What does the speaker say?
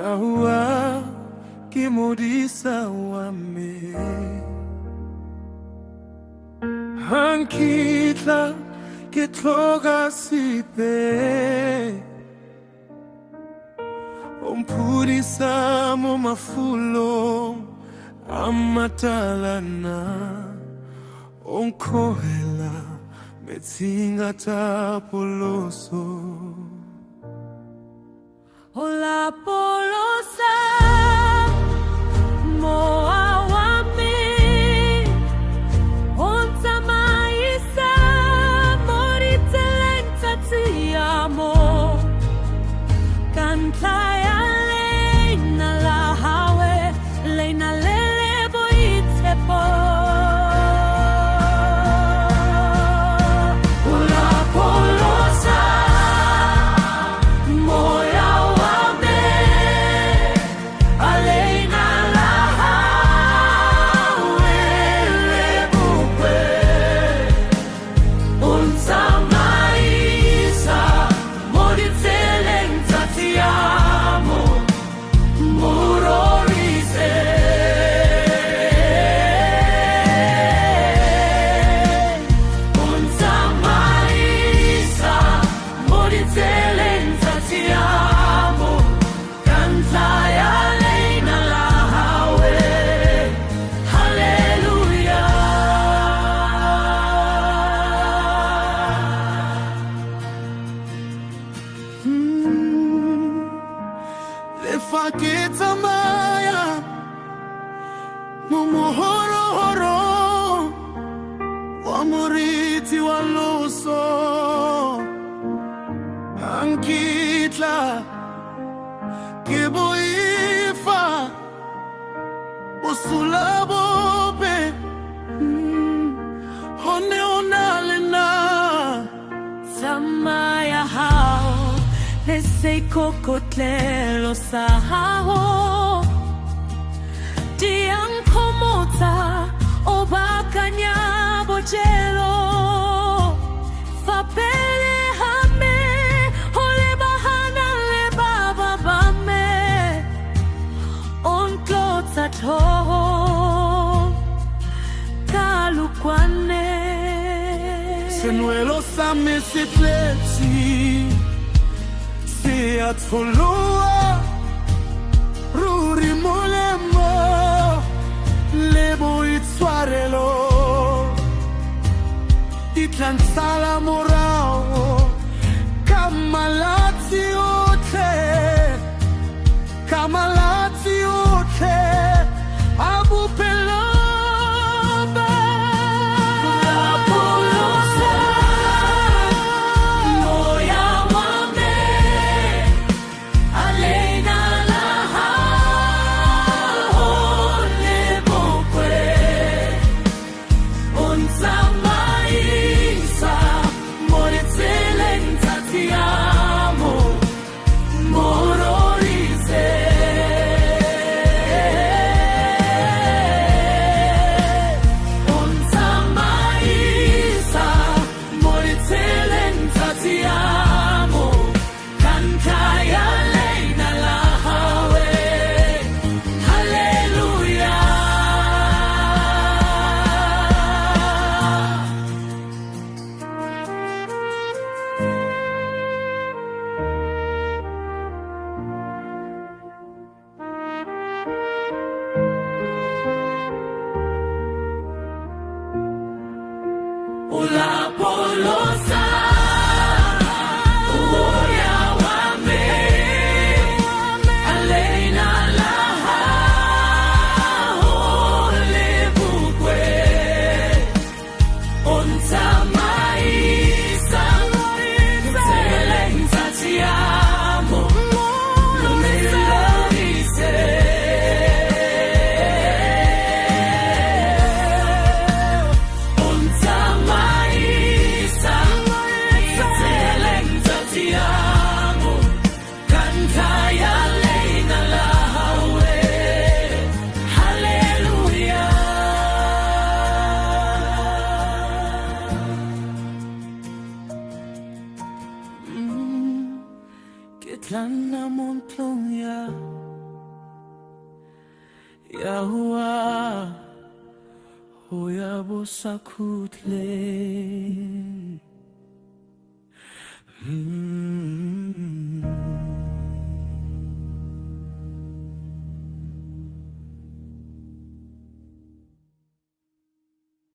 Yahuwah kimodisa wame Hankitla kitloga sipe Ompurisa mo mafulo amatalana Onkohela metsinga tapoloso Hola polosa moa wame Onta maisa moritelenta ti amo Kantaya leina la hawe leina lele boitepo Fakita maya Mumuhoro horo Wamuriti waloso Ankitla Kiboifa Usula bobe Hone onalena Samaya hao Lese kokotlelo saho Diang komota Obakanya bojelo Fapele hame Hole bahana le baba bame Onklota toho Kalukwane Senuelo same sitleti At followa Ruri molemo Lebo itsuarelo Itlan sala morao Kamalati ote Kamalati ote Abu pelo Hola polosa Oya wame Aleina laha Ole bukwe Onta maisa Telenta ti amo Lumilorise Kitlana mon plonja Yahuwah Hoyabo Sakutle